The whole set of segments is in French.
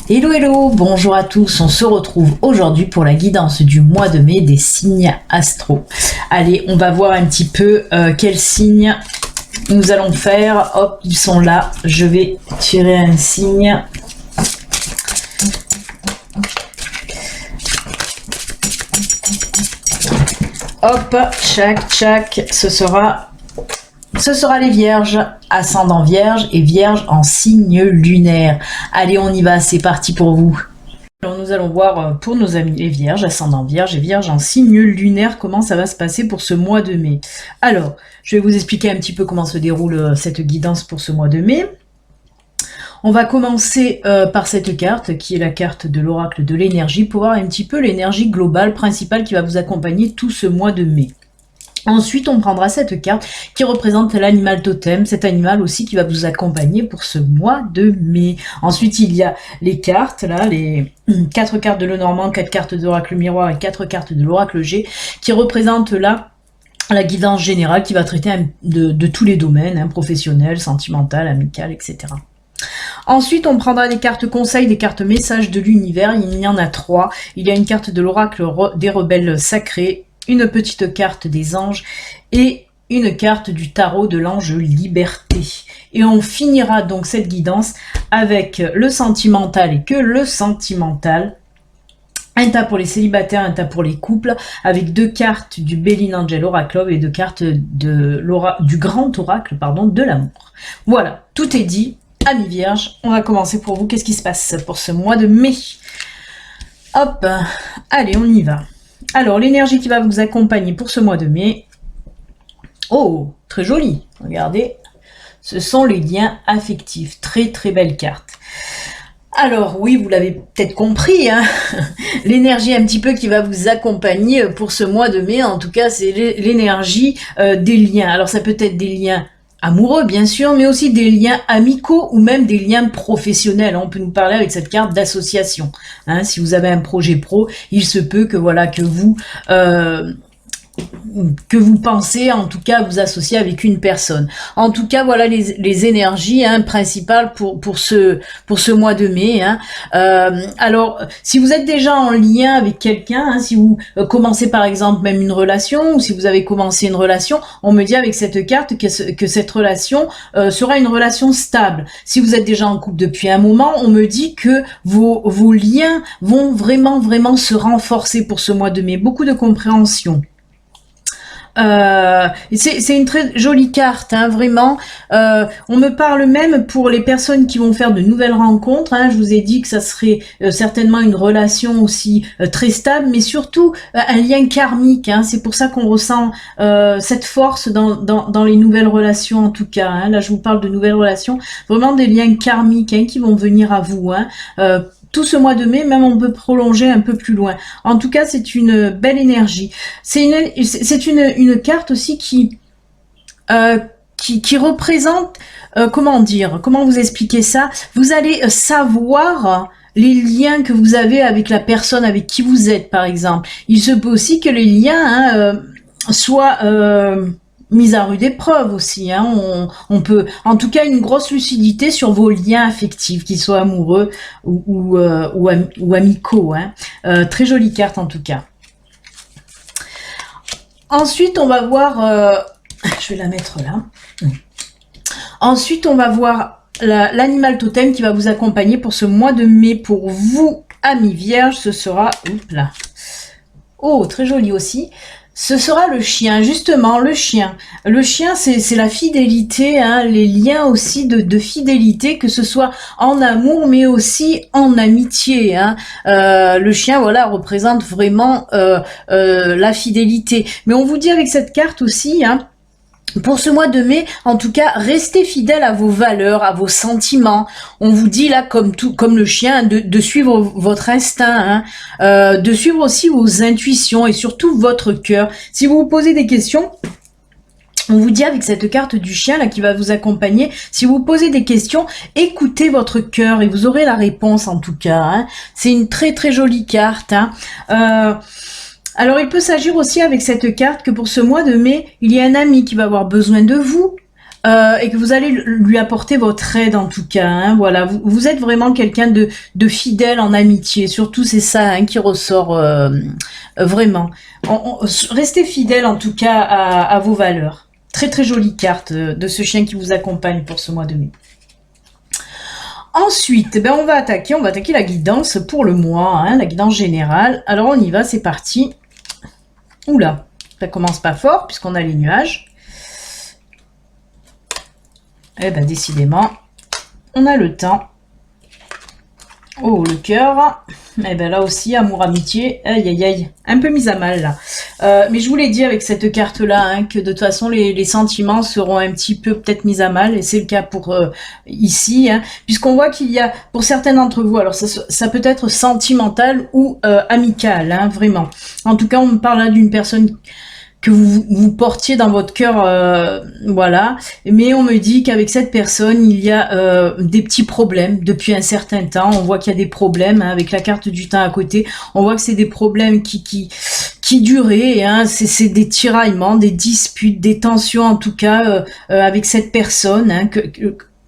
Hello hello, bonjour à tous, on se retrouve aujourd'hui pour la guidance du mois de mai des signes astro. Allez, on va voir un petit peu quels signes nous allons faire. Hop, ils sont là, je vais tirer un signe. Hop, tchac, ce sera les vierges, ascendant vierge et vierge en signe lunaire. Allez, on y va, c'est parti pour vous. Alors nous allons voir pour nos amis les vierges, ascendant vierge et vierge en signe lunaire, comment ça va se passer pour ce mois de mai. Alors, je vais vous expliquer un petit peu comment se déroule cette guidance pour ce mois de mai. On va commencer par cette carte, qui est la carte de l'oracle de l'énergie, pour voir un petit peu l'énergie globale principale qui va vous accompagner tout ce mois de mai. Ensuite, on prendra cette carte qui représente l'animal totem, cet animal aussi qui va vous accompagner pour ce mois de mai. Ensuite, il y a les cartes, là, les 4 cartes de Lenormand, 4 cartes d'oracle miroir et 4 cartes de l'oracle G, qui représentent là la guidance générale qui va traiter de tous les domaines, hein, professionnel, sentimental, amical, etc. Ensuite, on prendra des cartes conseils, des cartes messages de l'univers. Il y en a 3. Il y a une carte de l'oracle des rebelles sacrés, une petite carte des anges et une carte du tarot de l'ange liberté. Et on finira donc cette guidance avec le sentimental et que le sentimental. Un tas pour les célibataires, un tas pour les couples, avec 2 cartes du Bellin Angel Oracle et 2 cartes du grand oracle de l'amour. Voilà, tout est dit. Amis vierges, on va commencer pour vous. Qu'est-ce qui se passe pour ce mois de mai? Hop, allez, on y va. Alors, l'énergie qui va vous accompagner pour ce mois de mai. Oh, très joli. Regardez, ce sont les liens affectifs. Très, très belle carte. Alors, oui, vous l'avez peut-être compris, hein, l'énergie un petit peu qui va vous accompagner pour ce mois de mai. En tout cas, c'est l'énergie des liens. Alors, ça peut être des liens amoureux, bien sûr, mais aussi des liens amicaux ou même des liens professionnels. On peut nous parler avec cette carte d'association. Hein, si vous avez un projet pro, il se peut que voilà que vous pensez en tout cas vous associer avec une personne. En tout cas, voilà les énergies principales pour ce mois de mai. Hein. Alors, si vous êtes déjà en lien avec quelqu'un, si vous commencez par exemple même une relation, ou si vous avez commencé une relation, on me dit avec cette carte que cette relation sera une relation stable. Si vous êtes déjà en couple depuis un moment, on me dit que vos liens vont vraiment se renforcer pour ce mois de mai. Beaucoup de compréhension. C'est une très jolie carte, hein, vraiment. On me parle même pour les personnes qui vont faire de nouvelles rencontres. Hein, je vous ai dit que ça serait certainement une relation aussi très stable, mais surtout un lien karmique. Hein, c'est pour ça qu'on ressent cette force dans les nouvelles relations, en tout cas. Hein, là, je vous parle de nouvelles relations, vraiment des liens karmiques qui vont venir à vous. Hein, tout ce mois de mai, même on peut prolonger un peu plus loin. En tout cas, c'est une belle énergie. C'est une carte aussi qui représente, comment vous expliquer ça? Vous allez savoir les liens que vous avez avec la personne avec qui vous êtes, par exemple. Il se peut aussi que les liens soient mise à rude épreuve aussi, hein. On peut, en tout cas, une grosse lucidité sur vos liens affectifs, qu'ils soient amoureux ou amicaux, hein. Très jolie carte en tout cas. Ensuite, on va voir, je vais la mettre là. Ensuite, on va voir l'animal totem qui va vous accompagner pour ce mois de mai. Pour vous, amis vierges, ce sera, oups là. Oh, très joli aussi. Ce sera le chien, justement, le chien. Le chien, c'est la fidélité, hein, les liens aussi de fidélité, que ce soit en amour, mais aussi en amitié. Hein. Le chien, voilà, représente vraiment la fidélité. Mais on vous dit avec cette carte aussi, hein, pour ce mois de mai, en tout cas, restez fidèle à vos valeurs, à vos sentiments. On vous dit là, comme le chien, de suivre votre instinct, hein, de suivre aussi vos intuitions et surtout votre cœur. Si vous vous posez des questions, on vous dit avec cette carte du chien là qui va vous accompagner, si vous posez des questions, écoutez votre cœur et vous aurez la réponse en tout cas. Hein. C'est une très très jolie carte. Hein. Alors, il peut s'agir aussi avec cette carte que pour ce mois de mai, il y a un ami qui va avoir besoin de vous, et que vous allez lui apporter votre aide en tout cas. Hein, voilà, vous êtes vraiment quelqu'un de fidèle en amitié. Surtout c'est ça hein, qui ressort vraiment. Restez fidèle en tout cas à vos valeurs. Très très jolie carte de ce chien qui vous accompagne pour ce mois de mai. Ensuite, ben on va attaquer la guidance pour le mois, hein, la guidance générale. Alors on y va, c'est parti. Oula, ça commence pas fort puisqu'on a les nuages. Eh ben décidément, on a le temps. Oh, le cœur. Eh ben là aussi, amour, amitié. Aïe, aïe, aïe. Un peu mise à mal là. Mais je vous l'ai dit avec cette carte-là, hein, que de toute façon, les sentiments seront un petit peu peut-être mis à mal. Et c'est le cas pour ici. Hein, puisqu'on voit qu'il y a, pour certains d'entre vous, alors ça peut être sentimental ou amical, hein, vraiment. En tout cas, on me parle là d'une personne que vous portiez dans votre cœur, voilà. Mais on me dit qu'avec cette personne, il y a des petits problèmes depuis un certain temps. On voit qu'il y a des problèmes hein, avec la carte du temps à côté. On voit que c'est des problèmes qui duraient. Hein, c'est des tiraillements, des disputes, des tensions en tout cas avec cette personne. Hein,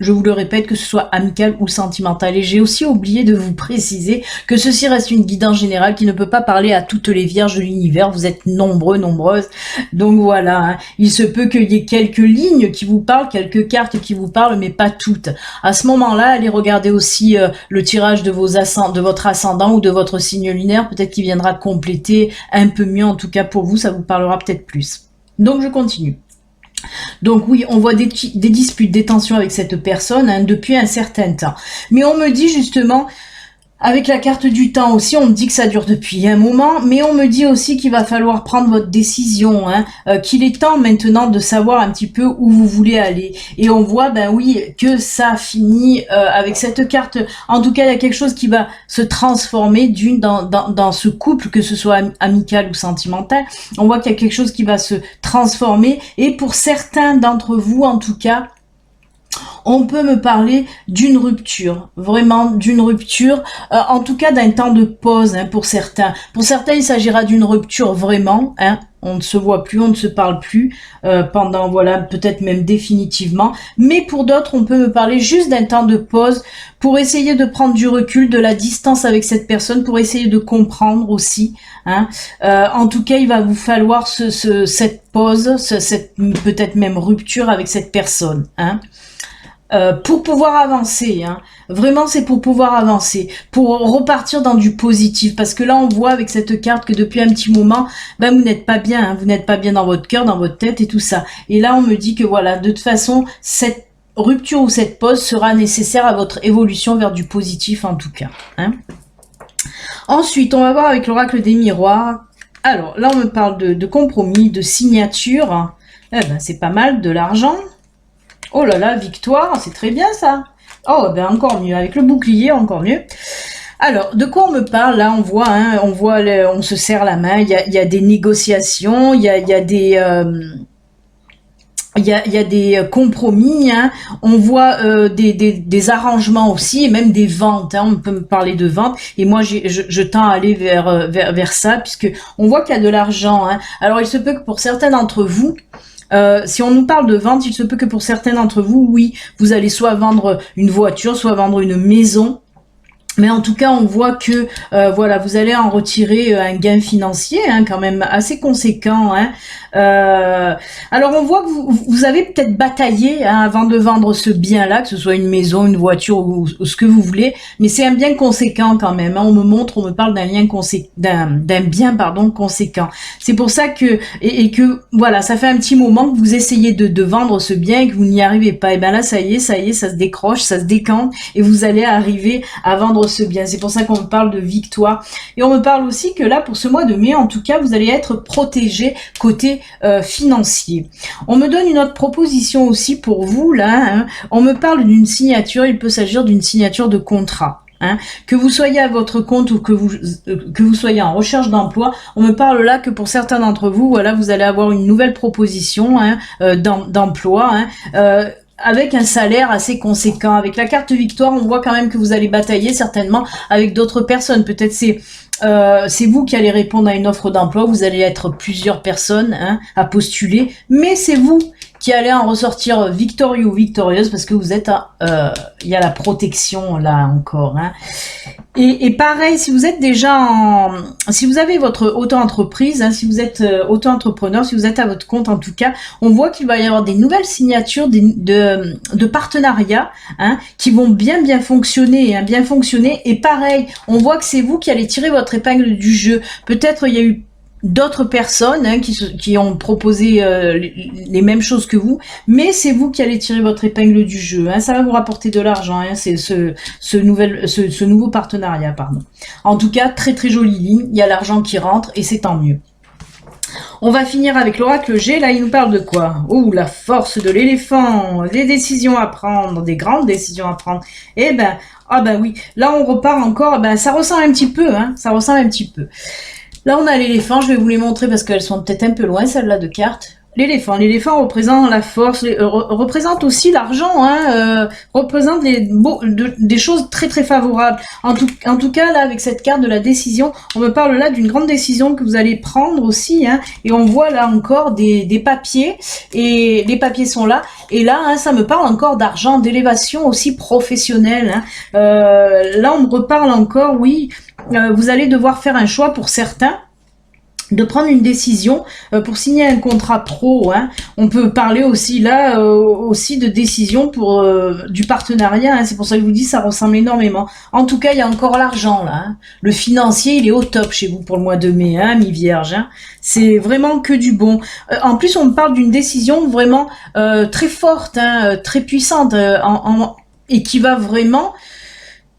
je vous le répète, que ce soit amical ou sentimental. Et j'ai aussi oublié de vous préciser que ceci reste une guidance générale qui ne peut pas parler à toutes les vierges de l'univers. Vous êtes nombreux, nombreuses. Donc voilà, hein. Il se peut qu'il y ait quelques lignes qui vous parlent, quelques cartes qui vous parlent, mais pas toutes. À ce moment-là, allez regarder aussi le tirage de votre ascendant ou de votre signe lunaire. Peut-être qu'il viendra compléter un peu mieux. En tout cas, pour vous, ça vous parlera peut-être plus. Donc je continue. Donc oui, on voit des disputes, des tensions avec cette personne hein, depuis un certain temps. Mais on me dit justement, avec la carte du temps aussi, on me dit que ça dure depuis un moment, mais on me dit aussi qu'il va falloir prendre votre décision, hein, qu'il est temps maintenant de savoir un petit peu où vous voulez aller. Et on voit, ben oui, que ça finit avec cette carte. En tout cas, il y a quelque chose qui va se transformer dans ce couple, que ce soit amical ou sentimental. On voit qu'il y a quelque chose qui va se transformer. Et pour certains d'entre vous, en tout cas, on peut me parler d'une rupture, vraiment d'une rupture, en tout cas d'un temps de pause hein, pour certains. Pour certains, il s'agira d'une rupture vraiment, hein, on ne se voit plus, on ne se parle plus pendant, voilà, peut-être même définitivement. Mais pour d'autres, on peut me parler juste d'un temps de pause pour essayer de prendre du recul, de la distance avec cette personne, pour essayer de comprendre aussi. Hein. En tout cas, il va vous falloir cette pause, cette peut-être même rupture avec cette personne. Hein. Pour pouvoir avancer, hein. Vraiment c'est pour pouvoir avancer, pour repartir dans du positif, parce que là on voit avec cette carte que depuis un petit moment, ben vous n'êtes pas bien, hein. Vous n'êtes pas bien dans votre cœur, dans votre tête et tout ça. Et là on me dit que voilà, de toute façon cette rupture ou cette pause sera nécessaire à votre évolution vers du positif en tout cas. Hein. Ensuite on va voir avec l'oracle des miroirs. Alors là on me parle de compromis, de signature. Eh ben c'est pas mal, de l'argent. Oh là là, victoire, c'est très bien ça. Oh, ben encore mieux, avec le bouclier, encore mieux. Alors, de quoi on me parle là? On voit, hein, on se serre la main, il y a des négociations, il y a des compromis, hein. On voit des arrangements aussi, et même des ventes, hein. On peut me parler de ventes, et moi je tends à aller vers ça, puisque on voit qu'il y a de l'argent. Hein. Alors il se peut que pour certains d'entre vous, si on nous parle de vente, il se peut que pour certains d'entre vous, oui, vous allez soit vendre une voiture, soit vendre une maison. Mais en tout cas, on voit que voilà, vous allez en retirer un gain financier, hein, quand même assez conséquent. Hein. Alors, on voit que vous avez peut-être bataillé hein, avant de vendre ce bien-là, que ce soit une maison, une voiture ou ce que vous voulez. Mais c'est un bien conséquent quand même. Hein. On me parle d'un bien, pardon, conséquent. C'est pour ça que et que voilà, ça fait un petit moment que vous essayez de vendre ce bien et que vous n'y arrivez pas. Et ben là, ça y est, ça se décroche, ça se décante et vous allez arriver à vendre ce bien. C'est pour ça qu'on me parle de victoire. Et on me parle aussi que là, pour ce mois de mai, en tout cas, vous allez être protégé côté financier. On me donne une autre proposition aussi pour vous, là. Hein. On me parle d'une signature, il peut s'agir d'une signature de contrat. Hein. Que vous soyez à votre compte ou que vous soyez en recherche d'emploi, on me parle là que pour certains d'entre vous, voilà, vous allez avoir une nouvelle proposition hein, d'emploi. Hein, avec un salaire assez conséquent. Avec la carte victoire, on voit quand même que vous allez batailler certainement avec d'autres personnes. Peut-être c'est vous qui allez répondre à une offre d'emploi. Vous allez être plusieurs personnes hein, à postuler, mais c'est vous qui allez en ressortir victorieux ou victorieuse parce que vous êtes, il y a la protection là encore. Hein. Et pareil, si vous êtes déjà si vous avez votre auto-entreprise, hein, si vous êtes auto-entrepreneur, si vous êtes à votre compte en tout cas, on voit qu'il va y avoir des nouvelles signatures de partenariats hein, qui vont bien fonctionner, hein, bien fonctionner. Et pareil, on voit que c'est vous qui allez tirer votre épingle du jeu. Peut-être il y a eu d'autres personnes hein, qui ont proposé les mêmes choses que vous, mais c'est vous qui allez tirer votre épingle du jeu. Hein, ça va vous rapporter de l'argent. Hein, c'est ce nouveau partenariat, pardon. En tout cas, très jolie ligne. Il y a l'argent qui rentre et c'est tant mieux. On va finir avec l'oracle G. Là, il nous parle de quoi? Oh, la force de l'éléphant, des décisions à prendre, des grandes décisions à prendre. Eh ben, ah ben oui. Là, on repart encore. Ben, ça ressemble un petit peu. Hein, ça ressemble un petit peu. Là, on a l'éléphant, je vais vous les montrer parce qu'elles sont peut-être un peu loin, celles-là de cartes. L'éléphant représente la force, représente aussi l'argent, hein, représente des choses très favorables. En tout cas, là, avec cette carte de la décision, on me parle là d'une grande décision que vous allez prendre aussi, hein, et on voit là encore des papiers, et les papiers sont là, et là, hein, ça me parle encore d'argent, d'élévation aussi professionnelle. Hein. Là, on me reparle encore, oui, vous allez devoir faire un choix pour certains, de prendre une décision pour signer un contrat pro. Hein. On peut parler aussi là aussi de décision pour du partenariat. Hein. C'est pour ça que je vous dis ça ressemble énormément. En tout cas, il y a encore l'argent là. Hein. Le financier, il est au top chez vous pour le mois de mai, hein, mi-vierge. Hein. C'est vraiment que du bon. En plus, on me parle d'une décision vraiment très forte, hein, très puissante, et qui va vraiment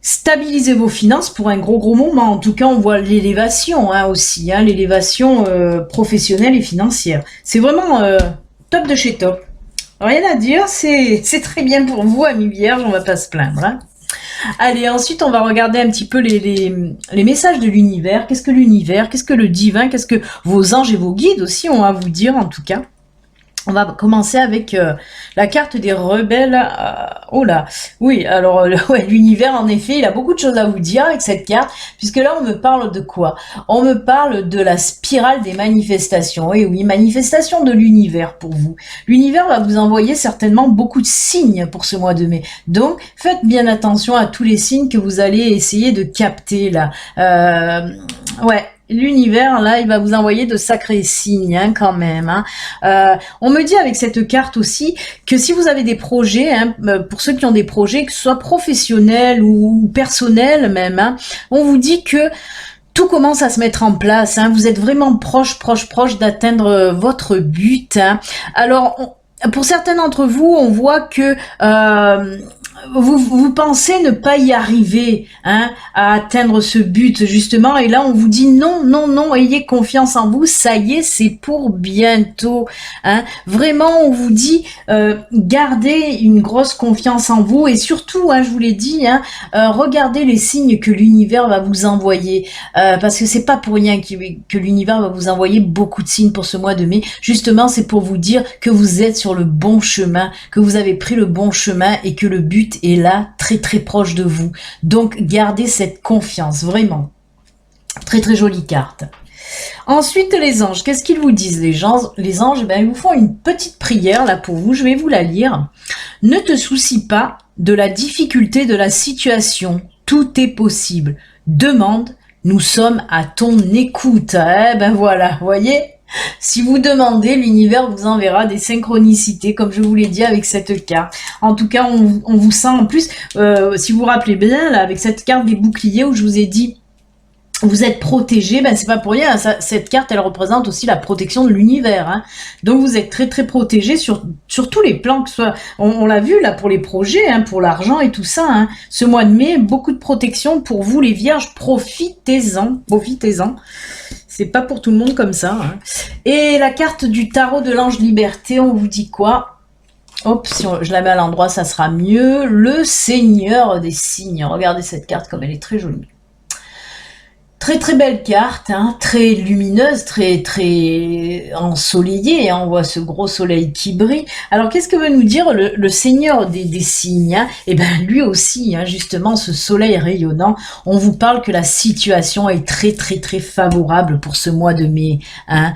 stabiliser vos finances pour un gros moment. En tout cas, on voit l'élévation hein, aussi, hein, l'élévation professionnelle et financière. C'est vraiment top de chez top. Rien à dire, c'est très bien pour vous, amis vierges, on va pas se plaindre. Hein. Allez, ensuite, on va regarder un petit peu les messages de l'univers. Qu'est-ce que l'univers? Qu'est-ce que le divin? Qu'est-ce que vos anges et vos guides aussi ont à vous dire, en tout cas? On va commencer avec la carte des rebelles. Oh là, oui, alors ouais, l'univers, en effet, il a beaucoup de choses à vous dire avec cette carte, puisque là, on me parle de quoi? On me parle de la spirale des manifestations. Et oui, manifestation de l'univers pour vous. L'univers va vous envoyer certainement beaucoup de signes pour ce mois de mai. Donc, faites bien attention à tous les signes que vous allez essayer de capter là. Ouais. L'univers, là, il va vous envoyer de sacrés signes, hein, quand même. Hein. On me dit avec cette carte aussi que si vous avez des projets, hein, pour ceux qui ont des projets, que ce soit professionnels ou personnels même, hein, on vous dit que tout commence à se mettre en place. Hein. Vous êtes vraiment proche d'atteindre votre but. Hein. Alors, pour certains d'entre vous, on voit que vous pensez ne pas y arriver hein, à atteindre ce but justement, et là on vous dit non, ayez confiance en vous, ça y est, c'est pour bientôt. Hein. Vraiment, on vous dit gardez une grosse confiance en vous, et surtout, hein, je vous l'ai dit, hein, regardez les signes que l'univers va vous envoyer, parce que c'est pas pour rien que l'univers va vous envoyer beaucoup de signes pour ce mois de mai. Justement, c'est pour vous dire que vous êtes sur le bon chemin, que vous avez pris le bon chemin et que le but est là, très proche de vous. Donc, gardez cette confiance, vraiment. Très jolie carte. Ensuite, les anges, qu'est-ce qu'ils vous disent, les anges, ben, ils vous font une petite prière, là, pour vous. Je vais vous la lire. Ne te soucie pas de la difficulté de la situation. Tout est possible. Demande, nous sommes à ton écoute. Eh ben voilà, vous voyez ? Si vous demandez, l'univers vous enverra des synchronicités, comme je vous l'ai dit avec cette carte. En tout cas, on vous sent en plus, si vous vous rappelez bien, là, avec cette carte des boucliers où je vous ai dit, vous êtes protégé, ben c'est pas pour rien. Cette carte, elle représente aussi la protection de l'univers. Hein. Donc vous êtes très protégé sur tous les plans, que ce soit, on l'a vu là pour les projets, hein, pour l'argent et tout ça. Hein. Ce mois de mai, beaucoup de protection pour vous les vierges. Profitez-en. C'est pas pour tout le monde comme ça. Hein. Et la carte du tarot de l'ange liberté, on vous dit quoi? Hop, si je la mets à l'endroit, ça sera mieux. Le seigneur des signes. Regardez cette carte comme elle est très jolie. Très belle carte, hein, très lumineuse, très ensoleillée, hein, on voit ce gros soleil qui brille. Alors qu'est-ce que veut nous dire le seigneur des signes? Hein? Eh ben lui aussi, hein, justement, ce soleil rayonnant, on vous parle que la situation est très favorable pour ce mois de mai. Hein?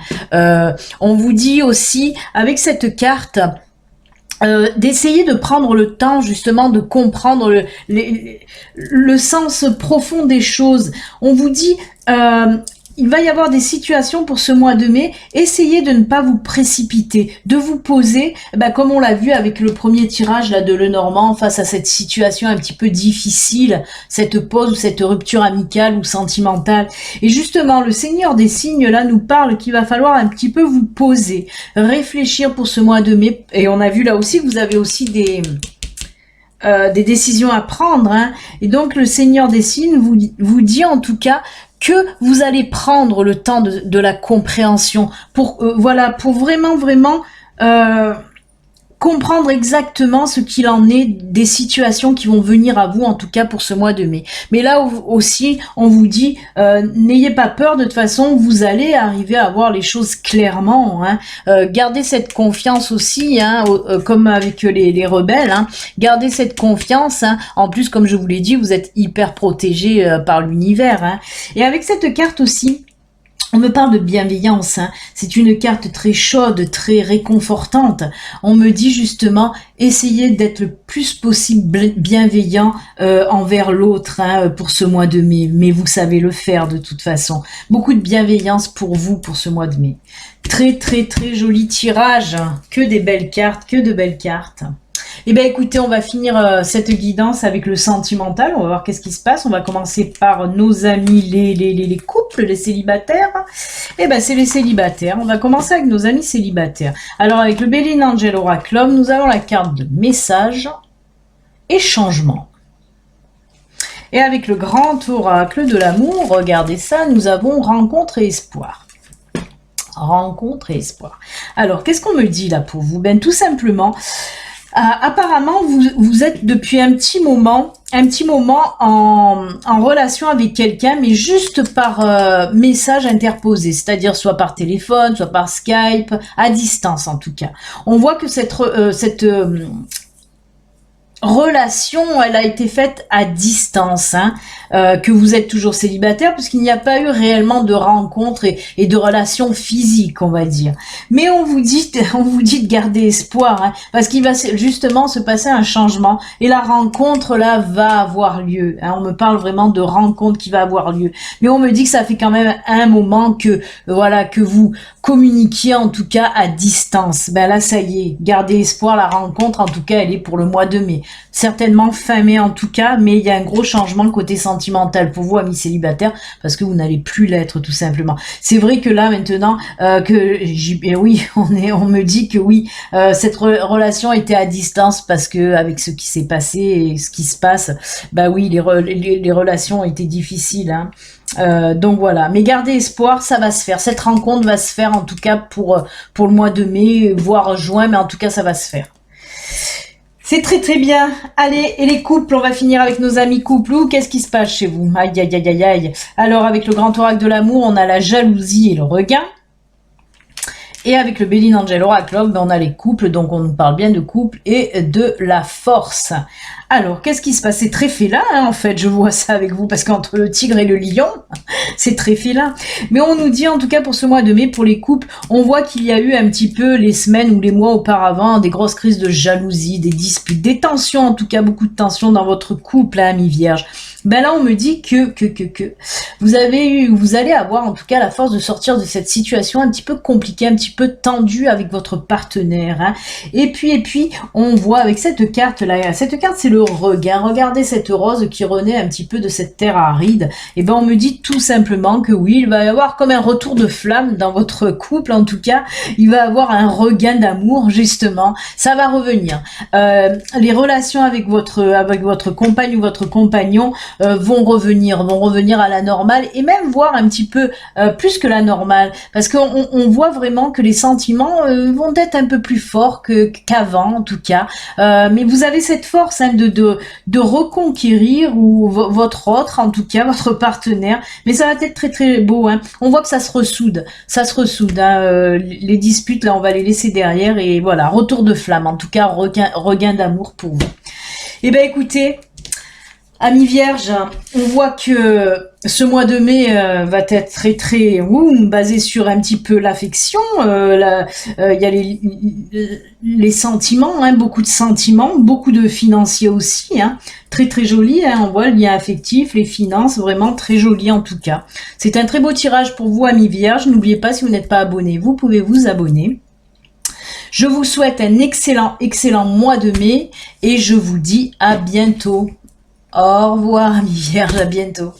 On vous dit aussi, avec cette carte, d'essayer de prendre le temps justement de comprendre le sens profond des choses. On vous dit, il va y avoir des situations pour ce mois de mai, essayez de ne pas vous précipiter, de vous poser, comme on l'a vu avec le premier tirage là de Lenormand, face à cette situation un petit peu difficile, cette pause ou cette rupture amicale ou sentimentale. Et justement, le Seigneur des signes là nous parle qu'il va falloir un petit peu vous poser, réfléchir pour ce mois de mai. Et on a vu là aussi que vous avez aussi des décisions à prendre, hein. Et donc le Seigneur des signes vous dit en tout cas que vous allez prendre le temps de la compréhension pour pour vraiment comprendre exactement ce qu'il en est des situations qui vont venir à vous, en tout cas pour ce mois de mai. Mais là aussi, on vous dit, n'ayez pas peur, de toute façon, vous allez arriver à voir les choses clairement, hein. Gardez cette confiance aussi, hein, comme avec les rebelles, hein. Gardez cette confiance, hein. En plus, comme je vous l'ai dit, vous êtes hyper protégé par l'univers, hein. Et avec cette carte aussi, on me parle de bienveillance, hein. C'est une carte très chaude, très réconfortante. On me dit justement, essayez d'être le plus possible bienveillant envers l'autre, hein, pour ce mois de mai. Mais vous savez le faire de toute façon. Beaucoup de bienveillance pour vous pour ce mois de mai. Très très très joli tirage. Que des belles cartes, que de belles cartes. Eh bien écoutez, on va finir cette guidance avec le sentimental, on va voir qu'est-ce qui se passe. On va commencer par nos amis les couples, les célibataires. Eh bien c'est les célibataires, on va commencer avec nos amis célibataires. Alors avec le Béline Angel Oraclum, nous avons la carte de message et changement. Et avec le grand oracle de l'amour, regardez ça, nous avons rencontre et espoir. Rencontre et espoir. Alors qu'est-ce qu'on me dit là pour vous? Ben tout simplement... apparemment, vous êtes depuis un petit moment en relation avec quelqu'un, mais juste par message interposé, c'est-à-dire soit par téléphone, soit par Skype, à distance en tout cas. On voit que cette relation, elle a été faite à distance, hein, que vous êtes toujours célibataire, puisqu'il n'y a pas eu réellement de rencontre et de relation physique, on va dire. Mais on vous dit de garder espoir, hein, parce qu'il va justement se passer un changement, et la rencontre là va avoir lieu, hein. On me parle vraiment de rencontre qui va avoir lieu, mais on me dit que ça fait quand même un moment que que vous communiquiez en tout cas à distance. Ben là ça y est, gardez espoir, la rencontre en tout cas elle est pour le mois de mai. Certainement fin mai en tout cas, mais il y a un gros changement côté sentimental pour vous, amis célibataires, parce que vous n'allez plus l'être tout simplement. C'est vrai que là maintenant, oui, on me dit que oui, cette relation était à distance parce que avec ce qui s'est passé et ce qui se passe, bah oui, les relations ont été difficiles, hein. Donc voilà, mais gardez espoir, ça va se faire. Cette rencontre va se faire en tout cas pour le mois de mai, voire juin, mais en tout cas ça va se faire. C'est très très bien. Allez, et les couples, on va finir avec nos amis couples. Qu'est-ce qui se passe chez vous? Aïe, aïe, aïe, aïe, aïe. Alors, avec le grand oracle de l'amour, on a la jalousie et le regain. Et avec le Béline Angel Oraclum, on a les couples, donc on nous parle bien de couple et de la force. Alors, qu'est-ce qui se passe? C'est très félin, hein, en fait, je vois ça avec vous, parce qu'entre le tigre et le lion, c'est très félin. Mais on nous dit, en tout cas pour ce mois de mai, pour les couples, on voit qu'il y a eu un petit peu les semaines ou les mois auparavant, des grosses crises de jalousie, des disputes, des tensions, en tout cas beaucoup de tensions dans votre couple, hein, amis vierges. Ben là, on me dit que vous allez avoir en tout cas la force de sortir de cette situation un petit peu compliquée, un petit peu tendue avec votre partenaire, hein. Et puis, on voit avec cette carte là, cette carte c'est le regain. Regardez cette rose qui renaît un petit peu de cette terre aride. Et ben, on me dit tout simplement que oui, il va y avoir comme un retour de flamme dans votre couple, en tout cas, il va y avoir un regain d'amour, justement. Ça va revenir. Les relations avec votre compagne ou votre compagnon vont revenir à la normale, et même voir un petit peu plus que la normale, parce qu'on voit vraiment que les sentiments vont être un peu plus forts qu'avant en tout cas, mais vous avez cette force, hein, de reconquérir ou votre autre, en tout cas votre partenaire, mais ça va être très très beau, hein. On voit que ça se ressoude, hein. Les disputes là on va les laisser derrière, et voilà, retour de flamme, en tout cas regain d'amour pour vous. Et ben écoutez, Amis vierges, on voit que ce mois de mai va être très très basé sur un petit peu l'affection. Il y a les sentiments, hein, beaucoup de sentiments, beaucoup de financiers aussi. Hein, très très joli, hein, on voit le lien affectif, les finances, vraiment très joli en tout cas. C'est un très beau tirage pour vous, amis vierges. N'oubliez pas, si vous n'êtes pas abonné, vous pouvez vous abonner. Je vous souhaite un excellent mois de mai et je vous dis à bientôt. Au revoir, amis vierges, à bientôt.